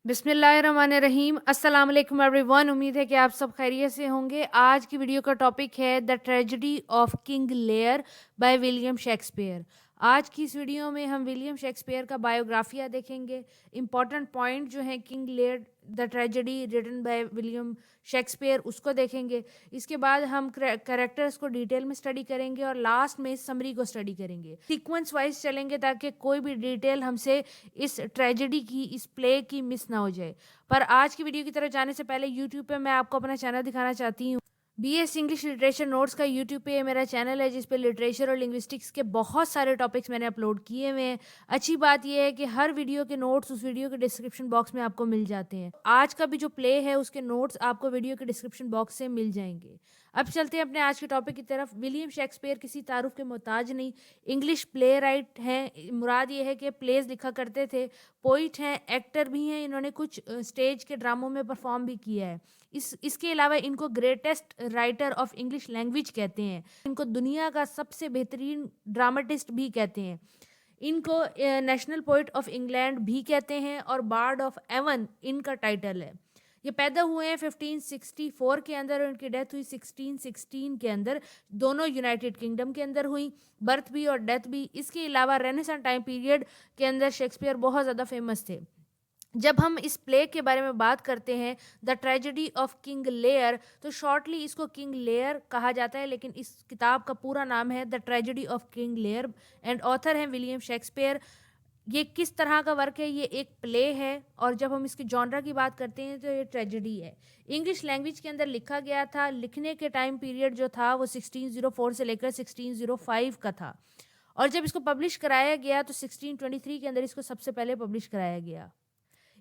बिस्मिल्लाहिर्रहमानिर्रहीम। अस्सलाम वालेकुम एवरीवन। उम्मीद है कि आप सब खैरियत से होंगे। आज की वीडियो का टॉपिक है the tragedy of King Lear by William Shakespeare. आज की इस वीडियो में हम विलियम शेक्सपियर का बायोग्राफिया देखेंगे। इंपॉर्टेंट पॉइंट जो है King Lear the tragedy written by William Shakespeare उसको देखेंगे। इसके बाद हम कैरेक्टर्स को डिटेल में स्टडी करेंगे और लास्ट में समरी को स्टडी करेंगे। सीक्वेंस वाइज चलेंगे ताकि कोई भी डिटेल हमसे इस ट्रेजेडी की, इस प्ले की मिस ना हो जाए। पर आज की वीडियो की तरफ जाने से पहले यूट्यूब पे मैं आपको अपना चैनल दिखाना चाहती हूँ। बीएस इंग्लिश लिटरेचर नोट्स का यूट्यूब पे मेरा चैनल है जिस पे लिटरेचर और लिंग्विस्टिक्स के बहुत सारे टॉपिक्स मैंने अपलोड किए हुए हैं। अच्छी बात यह है कि हर वीडियो के नोट्स उस वीडियो के डिस्क्रिप्शन बॉक्स में आपको मिल जाते हैं। आज का भी जो प्ले है उसके नोट्स आपको वीडियो के डिस्क्रिप्शन बॉक्स से मिल जाएंगे। अब चलते हैं अपने आज के टॉपिक की तरफ। विलियम शेक्सपियर किसी तारुफ के मोहताज नहीं, इंग्लिश प्ले राइट हैं। मुराद ये है कि प्लेज लिखा करते थे, पोइट हैं, एक्टर भी हैं। इन्होंने कुछ स्टेज के ड्रामों में परफॉर्म भी किया है। इसके अलावा इनको greatest writer of English language कहते हैं। इनको दुनिया का सबसे बेहतरीन ड्रामेटिस्ट भी कहते हैं। इनको नेशनल पोइट ऑफ इंग्लैंड भी कहते हैं और बार्ड ऑफ एवन इनका टाइटल है। ये पैदा हुए हैं 1564 के अंदर और इनकी डेथ हुई 1616 के अंदर। दोनों यूनाइटेड किंगडम के अंदर हुई, बर्थ भी और डेथ भी। इसके अलावा रेनेसां टाइम पीरियड के अंदर शेक्सपियर बहुत ज़्यादा फेमस थे। जब हम इस प्ले के बारे में बात करते हैं the tragedy of King layer, तो शॉर्टली इसको किंग लेयर कहा जाता है, लेकिन इस किताब का पूरा नाम है the tragedy of King layer and author हैं विलियम शेक्सपियर। ये किस तरह का वर्क है? ये एक प्ले है और जब हम इसके जॉनरा की बात करते हैं तो ये ट्रेजेडी है। इंग्लिश लैंग्वेज के अंदर लिखा गया था। लिखने के टाइम पीरियड जो था वो 1604 से लेकर 1605 का था और जब इसको पब्लिश कराया गया तो 1623 के अंदर इसको सबसे पहले पब्लिश कराया गया।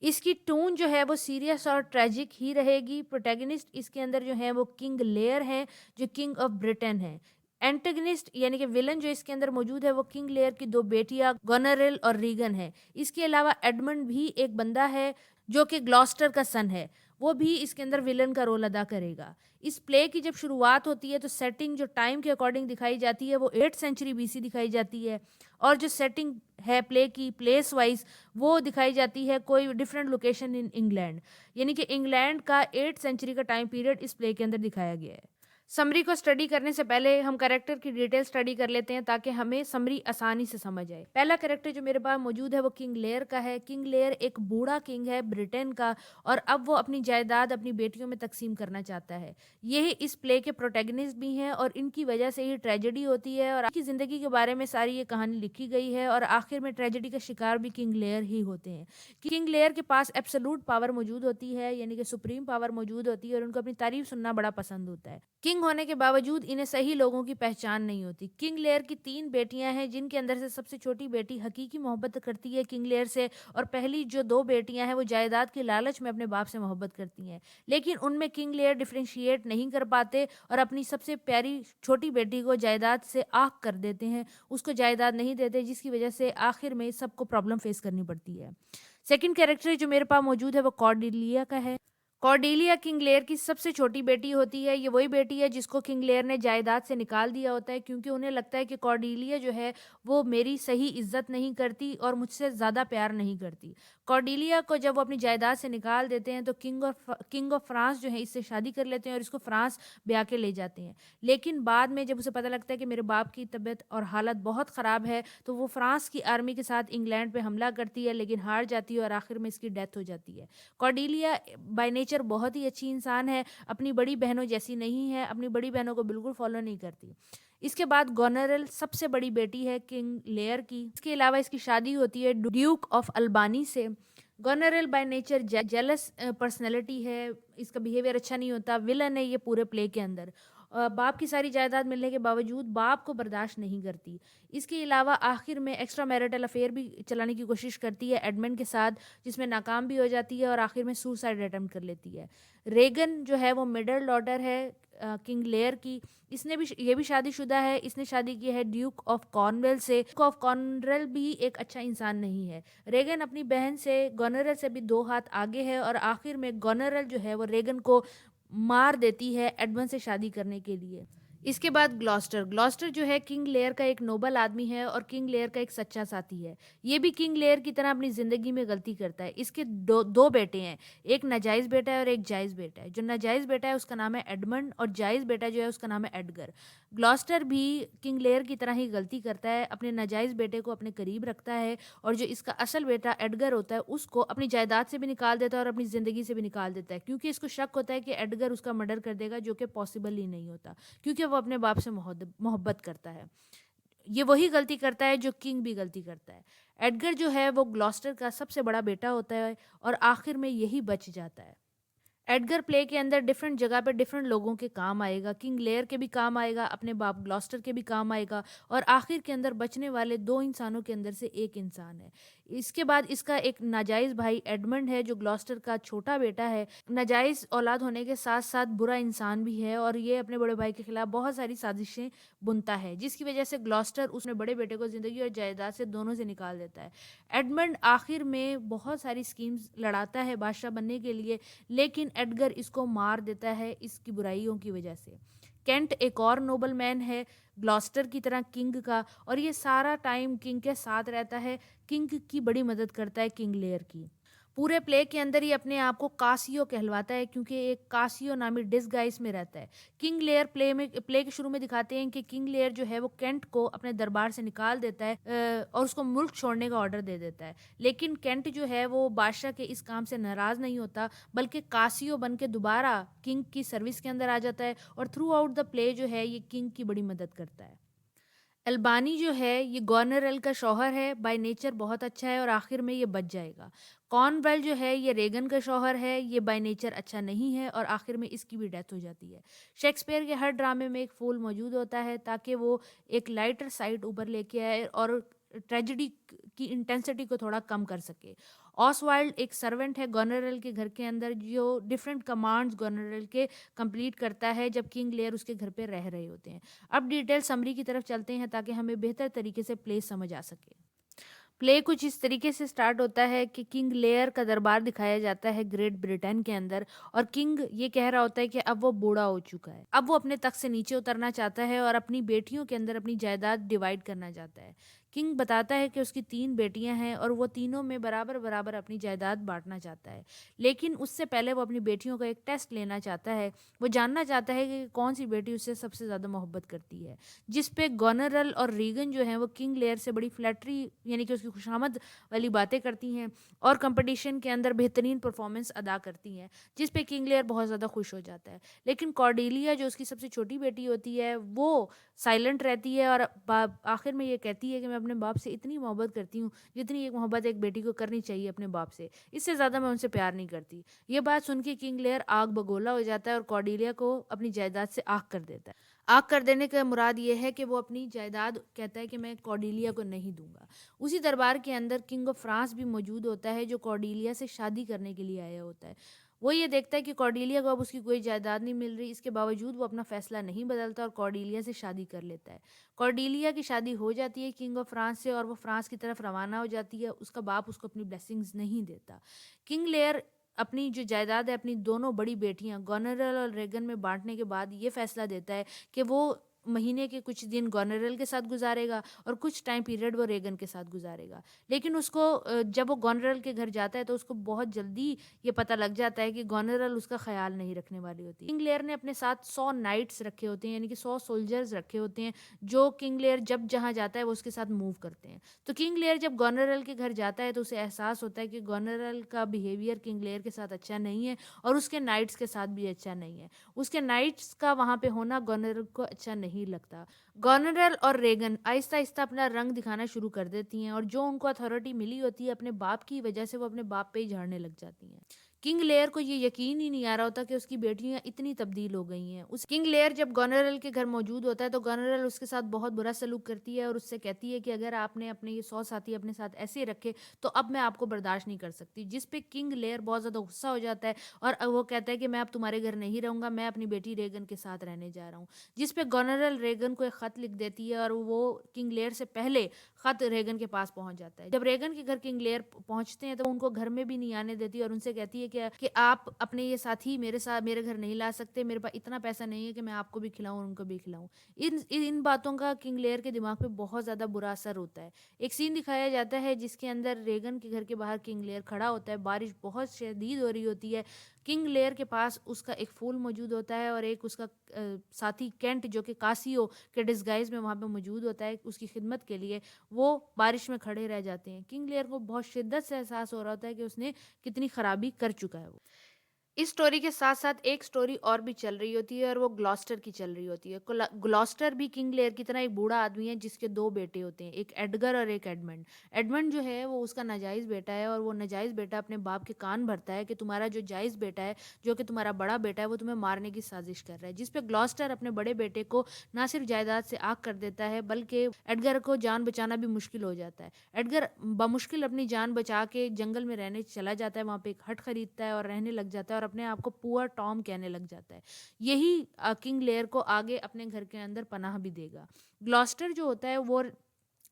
इसकी टोन जो है वो सीरियस और ट्रेजिक ही रहेगी। प्रोटैगनिस्ट इसके अंदर जो है वो किंग लेयर हैं जो किंग ऑफ ब्रिटेन है। एंटेगनिस्ट यानी कि विलन जो इसके अंदर मौजूद है वो किंग लेयर की दो बेटियां गोनरेल और रीगन है। इसके अलावा एडमंड भी एक बंदा है जो कि ग्लॉस्टर का सन है, वो भी इसके अंदर विलन का रोल अदा करेगा। इस प्ले की जब शुरुआत होती है तो सेटिंग जो टाइम के अकॉर्डिंग दिखाई जाती है वो 8th सेंचुरी बीसी दिखाई जाती है और जो सेटिंग है प्ले की प्लेस वाइज वो दिखाई जाती है कोई डिफरेंट लोकेशन इन इंग्लैंड, यानी कि इंग्लैंड का 8th सेंचुरी का टाइम पीरियड इस प्ले के अंदर दिखाया गया है। समरी को स्टडी करने से पहले हम कैरेक्टर की डिटेल स्टडी कर लेते हैं ताकि हमें समरी आसानी से समझ आए। पहला कैरेक्टर जो मेरे पास मौजूद है वो किंग लेयर का है। किंग लेयर एक बूढ़ा किंग है ब्रिटेन का और अब वो अपनी जायदाद अपनी बेटियों में तकसीम करना चाहता है। यही इस प्ले के प्रोटैगनिस्ट भी हैं और इनकी वजह से ही ट्रेजेडी होती है और इनकी ज़िंदगी के बारे में सारी ये कहानी लिखी गई है और आखिर में ट्रेजेडी का शिकार भी किंग लेयर ही होते हैं। किंग लेयर के पास एब्सोल्यूट पावर मौजूद होती है, यानी कि सुप्रीम पावर मौजूद होती है और उनको अपनी तारीफ सुनना बड़ा पसंद होता है। किंग होने के बावजूद इन्हें सही लोगों की पहचान नहीं होती। किंग लेयर की 3 बेटियां हैं जिनके अंदर से सबसे छोटी बेटी हकीकी मोहब्बत करती है किंग लेयर से और पहली जो 2 बेटियां हैं वो जायदाद के लालच में अपने बाप से मोहब्बत करती हैं। लेकिन उनमें किंग लेयर डिफरेंशिएट नहीं कर पाते और अपनी सबसे प्यारी छोटी बेटी को जायदाद से आग कर देते हैं, उसको जायदाद नहीं देते, जिसकी वजह से आखिर में सबको प्रॉब्लम फेस करनी पड़ती है। सेकंड कैरेक्टर जो मेरे पास मौजूद है वो कॉर्डेलिया का है। कॉर्डेलिया किंग लेयर की सबसे छोटी बेटी होती है। ये वही बेटी है जिसको किंग लेयर ने जायदाद से निकाल दिया होता है क्योंकि उन्हें लगता है कि कॉर्डेलिया जो है वो मेरी सही इज्जत नहीं करती और मुझसे ज़्यादा प्यार नहीं करती। कॉर्डेलिया को जब वो अपनी जायदाद से निकाल देते हैं तो किंग ऑफ फ्रांस जो है इससे शादी कर लेते हैं और इसको फ्रांस ब्याह के ले जाते हैं। लेकिन बाद में जब उसे पता लगता है कि मेरे बाप की तबीयत और हालत बहुत ख़राब है तो वो फ्रांस की आर्मी के साथ इंग्लैंड पे हमला करती है, लेकिन हार जाती है और आखिर में इसकी डेथ हो जाती है। कॉर्डेलिया बाय नेचर बहुत ही अच्छी इंसान है, अपनी बड़ी बहनों जैसी नहीं है, अपनी बड़ी बहनों को बिल्कुल फॉलो नहीं करती। इसके बाद गोनरेल सबसे बड़ी बेटी है किंग लेयर की। इसके अलावा इसकी शादी होती है ड्यूक ऑफ अल्बानी से। गोनरेल बाय नेचर जेलस पर्सनैलिटी है, इसका बिहेवियर अच्छा नहीं होता, विलन है ये पूरे प्ले के अंदर। बाप की सारी जायदाद मिलने के बावजूद बाप को बर्दाश्त नहीं करती। इसके अलावा आखिर में एक्स्ट्रा मैरिटल अफेयर भी चलाने की कोशिश करती है एडमंड के साथ, जिसमें नाकाम भी हो जाती है और आखिर में सुसाइड अटेम्प्ट कर लेती है। रेगन जो है वो मिडल डॉटर है किंग लेयर की। इसने भी ये भी शादीशुदा है। इसने शादी की है ड्यूक ऑफ कॉर्नवेल से। ड्यूक ऑफ कॉर्नवेल भी एक अच्छा इंसान नहीं है। रेगन अपनी बहन से गोनरेल से भी 2 हाथ आगे है और आखिर में गोनरेल जो है वो रेगन को मार देती है एडमंड से शादी करने के लिए। इसके बाद ग्लॉस्टर जो है किंग लेयर का एक नोबल आदमी है और किंग लेयर का एक सच्चा साथी है। ये भी किंग लेयर की तरह अपनी ज़िंदगी में गलती करता है। इसके दो बेटे हैं, एक नाजायज़ बेटा है और एक जायज़ बेटा है। जो नाजायज़ बेटा है उसका नाम है एडमंड और जायज़ बेटा जो है उसका नाम है एडगर। ग्लॉस्टर भी किंग लेयर की तरह ही गलती करता है, अपने नाजायज़ बेटे को अपने करीब रखता है और जो इसका असल बेटा एडगर होता है उसको अपनी जायदाद से भी निकाल देता है और अपनी ज़िंदगी से भी निकाल देता है, क्योंकि इसको शक होता है कि एडगर उसका मर्डर कर देगा, जो कि पॉसिबल ही नहीं होता, क्योंकि वो अपने बाप से मोहब्बत करता है। ये वही गलती करता है जो किंग भी गलती करता है। एडगर जो है वो ग्लॉस्टर का सबसे बड़ा बेटा होता है और आखिर में यही बच जाता है। एडगर प्ले के अंदर डिफरेंट जगह पे डिफरेंट लोगों के काम आएगा, किंग लेयर के भी काम आएगा, अपने बाप ग्लॉस्टर के भी काम आएगा और आखिर के अंदर बचने वाले दो इंसानों के अंदर से एक इंसान है। इसके बाद इसका एक नाजायज़ भाई एडमंड है जो ग्लॉस्टर का छोटा बेटा है। नाजायज़ औलाद होने के साथ साथ बुरा इंसान भी है और ये अपने बड़े भाई के खिलाफ बहुत सारी साजिशें बुनता है, जिसकी वजह से ग्लॉस्टर उसने बड़े बेटे को ज़िंदगी और जायदाद से दोनों से निकाल देता है। एडमंड आखिर में बहुत सारी स्कीम्स लड़ाता है बादशाह बनने के लिए, लेकिन एडगर इसको मार देता है इसकी बुराइयों की वजह से। केंट एक और नोबल मैन है ग्लॉस्टर की तरह किंग का, और ये सारा टाइम किंग के साथ रहता है, किंग की बड़ी मदद करता है किंग लेयर की। पूरे प्ले के अंदर ही अपने आप को कासियो कहलवाता है, क्योंकि एक कासियो नामी डिसगाइस में रहता है। किंग लेयर प्ले के शुरू में दिखाते हैं कि किंग लेयर जो है वो केंट को अपने दरबार से निकाल देता है और उसको मुल्क छोड़ने का ऑर्डर दे देता है। लेकिन केंट जो है वो बादशाह के इस काम से नाराज नहीं होता, बल्कि कासियो बन के दोबारा किंग की सर्विस के अंदर आ जाता है और थ्रू आउट द प्ले जो है ये किंग की बड़ी मदद करता है। अल्बानी जो है ये गवर्नरल का शौहर है, बाय नेचर बहुत अच्छा है और आखिर में ये बच जाएगा। कॉर्नवेल जो है ये रेगन का शौहर है, ये बाय नेचर अच्छा नहीं है और आखिर में इसकी भी डेथ हो जाती है। शेक्सपियर के हर ड्रामे में एक फूल मौजूद होता है ताकि वो एक लाइटर साइड ऊपर लेके आए और ट्रेजेडी की इंटेंसिटी को थोड़ा कम कर सके। ऑसवाल्ड एक सर्वेंट है गवर्नरल के घर के अंदर जो डिफरेंट कमांड्स गवर्नरल के कंप्लीट करता है जब किंग लेयर उसके घर पे रह रहे होते हैं। अब डिटेल समरी की तरफ चलते हैं ताकि हमें बेहतर तरीके से प्ले समझ आ सके। प्ले कुछ इस तरीके से स्टार्ट होता है कि किंग लेयर का दरबार दिखाया जाता है ग्रेट ब्रिटेन के अंदर, और किंग ये कह रहा होता है कि अब वो बूढ़ा हो चुका है, अब वो अपने तख्त से नीचे उतरना चाहता है और अपनी बेटियों के अंदर अपनी जायदाद डिवाइड करना चाहता है। किंग बताता है कि उसकी 3 बेटियां हैं और वो तीनों में बराबर बराबर अपनी जायदाद बांटना चाहता है, लेकिन उससे पहले वो अपनी बेटियों का एक टेस्ट लेना चाहता है। वो जानना चाहता है कि कौन सी बेटी उससे सबसे ज़्यादा मोहब्बत करती है, जिस पे गवर्नरल और रीगन जो है वो किंग लेयर से बड़ी फ्लैटरी यानी कि उसकी खुशामद वाली बातें करती हैं और कंपटीशन के अंदर बेहतरीन परफॉर्मेंस अदा करती हैं, जिस पे किंग लेयर बहुत ज़्यादा खुश हो जाता है। लेकिन कॉर्डेलिया जो उसकी सबसे छोटी बेटी होती है वो साइलेंट रहती है और आखिर में ये कहती है कि मैं अपने बाप से इतनी मोहब्बत करती हूँ जितनी एक मोहब्बत एक बेटी को करनी चाहिए अपने बाप से, इससे ज़्यादा मैं उनसे प्यार नहीं करती। ये बात सुन के किंग लेयर आग बगोला हो जाता है और कॉर्डेलिया को अपनी जायदाद से आग कर देता है। आग कर देने का मुराद ये है कि वो अपनी जायदाद कहता है कि मैं कॉर्डेलिया को नहीं दूंगा। उसी दरबार के अंदर किंग ऑफ फ्रांस भी मौजूद होता है जो कॉर्डेलिया से शादी करने के लिए आया होता है। वो ये देखता है कि कॉर्डेलिया को अब उसकी कोई जायदाद नहीं मिल रही, इसके बावजूद वो अपना फैसला नहीं बदलता और कॉर्डेलिया से शादी कर लेता है। कॉर्डेलिया की शादी हो जाती है किंग ऑफ फ्रांस से और वो फ्रांस की तरफ रवाना हो जाती है। उसका बाप उसको अपनी ब्लेसिंग्स नहीं देता। किंग लेयर अपनी जो जायदाद है अपनी दोनों बड़ी बेटियां गवर्नरल और रेगन में बांटने के बाद ये फैसला देता है कि वो महीने के कुछ दिन गवर्नरल के साथ गुजारेगा और कुछ टाइम पीरियड वो रेगन के साथ गुजारेगा। लेकिन उसको जब वो गवर्नरल के घर जाता है तो उसको बहुत जल्दी ये पता लग जाता है कि गवर्नरल उसका ख्याल नहीं रखने वाली होती। किंग लेयर ने अपने साथ 100 नाइट्स रखे होते हैं, यानी कि 100 सोल्जर्स रखे होते हैं जो किंग लेयर जब जहाँ जाता है वो उसके साथ मूव करते हैं। तो किंग लेयर जब गवर्नरल के घर जाता है तो उसे एहसास होता है कि गवर्नरल का बिहेवियर किंग लेयर के साथ अच्छा नहीं है और उसके नाइट्स के साथ भी अच्छा नहीं है। उसके नाइट्स का वहाँ पे होना गवर्नरल को अच्छा नहीं लगता। गवर्नरल और रेगन आहिस्ता आहिस्ता अपना रंग दिखाना शुरू कर देती हैं और जो उनको अथॉरिटी मिली होती है अपने बाप की वजह से वो अपने बाप पे ही झाड़ने लग जाती हैं। किंग लेयर को ये यकीन ही नहीं आ रहा होता कि उसकी बेटियां इतनी तब्दील हो गई हैं। उस किंग लेयर जब गवर्नरल के घर मौजूद होता है तो गवर्नरल उसके साथ बहुत बुरा सलूक करती है और उससे कहती है कि अगर आपने अपने ये 100 साथी अपने साथ ऐसे रखे तो अब मैं आपको बर्दाश्त नहीं कर सकती, जिस पे किंग लेयर बहुत ज़्यादा गुस्सा हो जाता है और वो कहता है कि मैं अब तुम्हारे घर नहीं रहूंगा, मैं अपनी बेटी रेगन के साथ रहने जा रहा हूँ। जिस पे गवर्नरल रेगन को एक ख़त लिख देती है और वो किंग लेयर से पहले ख़त रेगन के पास पहुंच जाता है। जब रेगन के घर किंग लेयर पहुंचते हैं तो उनको घर में भी नहीं आने देती और उनसे कहती है کہ آپ اپنے یہ ساتھی میرے ساتھ میرے گھر نہیں لا سکتے، میرے پاس اتنا پیسہ نہیں ہے کہ میں آپ کو بھی کھلاؤں اور ان کو بھی کھلاؤں۔ ان باتوں کا کنگ لیئر کے دماغ پہ بہت زیادہ برا اثر ہوتا ہے۔ ایک سین دکھایا جاتا ہے جس کے اندر ریگن کے گھر کے باہر کنگ لیئر کھڑا ہوتا ہے، بارش بہت شدید ہو رہی ہوتی ہے، کنگ لیئر کے پاس اس کا ایک پھول موجود ہوتا ہے اور ایک اس کا ساتھی کینٹ جو کہ کاسیو کے ڈسگائز میں وہاں پہ موجود ہوتا ہے اس کی خدمت کے لیے، وہ بارش میں کھڑے رہ جاتے ہیں۔ کنگ لیئر کو بہت شدت سے احساس ہو رہا ہوتا ہے کہ اس نے کتنی خرابی کر چکا ہے وہ۔ اس سٹوری کے ساتھ ساتھ ایک سٹوری اور بھی چل رہی ہوتی ہے اور وہ گلاسٹر کی چل رہی ہوتی ہے۔ گلاسٹر بھی کنگ لیئر کی طرح ایک بوڑھا آدمی ہے جس کے 2 بیٹے ہوتے ہیں، ایک ایڈگر اور ایک ایڈمنڈ۔ ایڈمنڈ جو ہے وہ اس کا ناجائز بیٹا ہے اور وہ ناجائز بیٹا اپنے باپ کے کان بھرتا ہے کہ تمہارا جو جائز بیٹا ہے، جو کہ تمہارا بڑا بیٹا ہے، وہ تمہیں مارنے کی سازش کر رہا ہے، جس پہ گلاسٹر اپنے بڑے بیٹے کو نہ صرف جائیداد سے آگ کر دیتا ہے بلکہ ایڈگر کو جان بچانا بھی مشکل ہو جاتا ہے۔ ایڈگر بمشکل اپنی جان بچا کے جنگل میں رہنے چلا جاتا ہے، وہاں پہ ایک ہٹ خریدتا ہے اور رہنے لگ جاتا ہے اور اپنے آپ کو پور ٹام کہنے لگ جاتا ہے۔ یہی کنگ لیئر کو آگے اپنے گھر کے اندر پناہ بھی دے گا۔ گلاسٹر جو ہوتا ہے وہ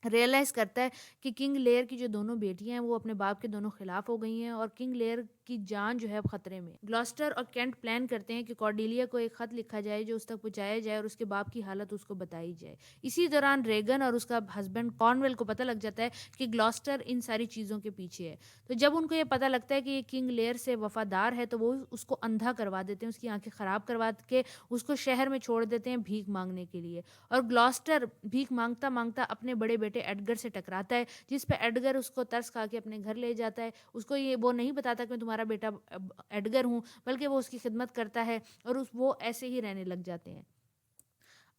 ریئلائز کرتا ہے کہ کنگ لیئر کی جو دونوں بیٹیاں ہیں وہ اپنے باپ کے دونوں خلاف ہو گئی ہیں اور کنگ لیئر کی جان جو ہے اب خطرے میں۔ گلاسٹر اور کینٹ پلان کرتے ہیں کہ کارڈیلیا کو ایک خط لکھا جائے جو اس تک پہنچایا جائے اور اس کے باپ کی حالت اس کو بتائی جائے۔ اسی دوران ریگن اور اس کا ہسبینڈ کارنویل کو پتہ لگ جاتا ہے کہ گلاسٹر ان ساری چیزوں کے پیچھے ہے، تو جب ان کو یہ پتہ لگتا ہے کہ یہ کنگ لیئر سے وفادار ہے تو وہ اس کو اندھا کروا دیتے ہیں، اس کی آنکھیں خراب کروا کے اس کو شہر میں چھوڑ دیتے ہیں بھیک مانگنے کے لیے۔ اور گلاسٹر بھیک مانگتا مانگتا اپنے بڑے بیٹے ایڈگر سے ٹکراتا ہے، جس پہ ایڈگر اس کو ترس کھا کے اپنے گھر لے جاتا ہے۔ اس کو یہ وہ نہیں بتاتا کہ میں تمہارا بیٹا ایڈگر ہوں، بلکہ وہ اس کی خدمت کرتا ہے اور وہ ایسے ہی رہنے لگ جاتے ہیں۔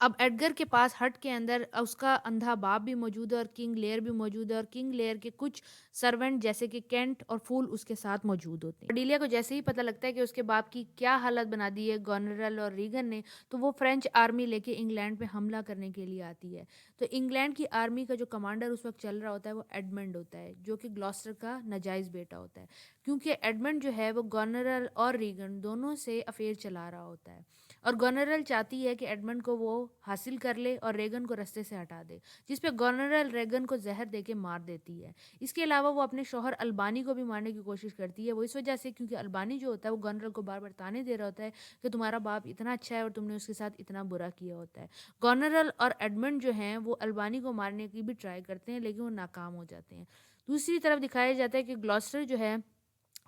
اب ایڈگر کے پاس ہٹ کے اندر اس کا اندھا باپ بھی موجود ہے اور کنگ لیئر بھی موجود ہے اور کنگ لیئر کے کچھ سرونٹ جیسے کہ کینٹ اور فول اس کے ساتھ موجود ہوتے ہیں۔ کارڈیلیا کو جیسے ہی پتہ لگتا ہے کہ اس کے باپ کی کیا حالت بنا دی ہے گورنرل اور ریگن نے، تو وہ فرینچ آرمی لے کے انگلینڈ پہ حملہ کرنے کے لیے آتی ہے۔ تو انگلینڈ کی آرمی کا جو کمانڈر اس وقت چل رہا ہوتا ہے وہ ایڈمنڈ ہوتا ہے، جو کہ گلاسٹر کا ناجائز بیٹا ہوتا ہے، کیونکہ ایڈمنڈ جو ہے وہ گورنرل اور ریگن دونوں سے افیئر چلا رہا ہوتا ہے اور گورنرل چاہتی ہے کہ ایڈمنڈ کو وہ حاصل کر لے اور ریگن کو رستے سے ہٹا دے، جس پہ گورنرل ریگن کو زہر دے کے مار دیتی ہے۔ اس کے علاوہ وہ اپنے شوہر البانی کو بھی مارنے کی کوشش کرتی ہے، وہ اس وجہ سے کیونکہ البانی جو ہوتا ہے وہ گورنرل کو بار بار تانے دے رہا ہوتا ہے کہ تمہارا باپ اتنا اچھا ہے اور تم نے اس کے ساتھ اتنا برا کیا ہوتا ہے۔ گورنرل اور ایڈمنڈ جو ہیں وہ البانی کو مارنے کی بھی ٹرائی کرتے ہیں لیکن وہ ناکام ہو جاتے ہیں۔ دوسری طرف دکھایا جاتا ہے کہ گلاسٹر جو ہے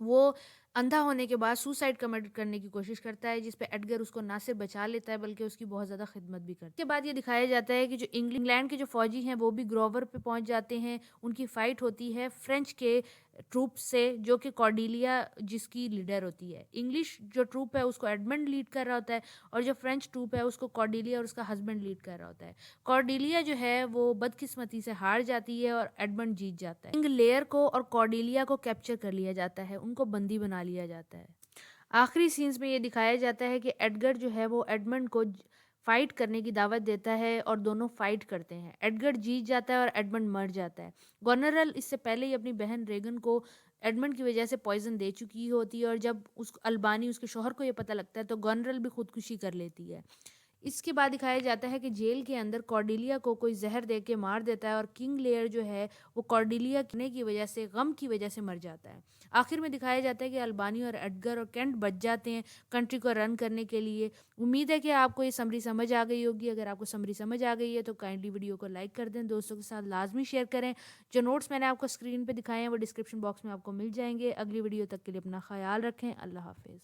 وہ اندھا ہونے کے بعد سوسائڈ کمٹ کرنے کی کوشش کرتا ہے، جس پہ ایڈگر اس کو نہ صرف بچا لیتا ہے بلکہ اس کی بہت زیادہ خدمت بھی کرتا ہے۔ اس کے بعد یہ دکھایا جاتا ہے کہ جو انگلینڈ کے جو فوجی ہیں وہ بھی گروور پہ پہنچ جاتے ہیں، ان کی فائٹ ہوتی ہے فرینچ کے ٹروپ سے جو کہ کارڈیلیا جس کی لیڈر ہوتی ہے۔ انگلش جو ٹروپ ہے اس کو ایڈمنڈ لیڈ کر رہا ہوتا ہے اور جو فرینچ ٹروپ ہے اس کو کارڈیلیا اور اس کا ہسبینڈ لیڈ کر رہا ہوتا ہے۔ کارڈیلیا جو ہے وہ بدقسمتی سے ہار جاتی ہے اور ایڈمنڈ جیت جاتا ہے۔ کنگ لیئر کو اور کارڈیلیا کو کیپچر کر لیا جاتا ہے، ان کو بندی بنا لیا جاتا ہے۔ آخری سینز میں یہ دکھایا جاتا ہے کہ ایڈگر جو ہے وہ ایڈمنڈ کو فائٹ کرنے کی دعوت دیتا ہے اور دونوں فائٹ کرتے ہیں۔ ایڈگر جیت جاتا ہے اور ایڈمنڈ مر جاتا ہے۔ گورنرل اس سے پہلے ہی اپنی بہن ریگن کو ایڈمنڈ کی وجہ سے پوائزن دے چکی ہوتی ہے اور جب اس البانی اس کے شوہر کو یہ پتہ لگتا ہے تو گورنرل بھی خودکشی کر لیتی ہے۔ اس کے بعد دکھایا جاتا ہے کہ جیل کے اندر کارڈیلیا کو کوئی زہر دے کے مار دیتا ہے اور کنگ لیئر جو ہے وہ کارڈیلیا کرنے کی وجہ سے غم کی وجہ سے مر جاتا ہے۔ آخر میں دکھایا جاتا ہے کہ البانی اور ایڈگر اور کینٹ بچ جاتے ہیں کنٹری کو رن کرنے کے لیے۔ امید ہے کہ آپ کو یہ سمری سمجھ آ گئی ہوگی۔ اگر آپ کو سمری سمجھ آ گئی ہے تو کائنڈلی ویڈیو کو لائک کر دیں، دوستوں کے ساتھ لازمی شیئر کریں۔ جو نوٹس میں نے آپ کو اسکرین پہ دکھائے ہیں وہ ڈسکرپشن باکس میں آپ کو مل جائیں گے۔ اگلی ویڈیو تک کے لیے اپنا خیال رکھیں۔ اللہ حافظ۔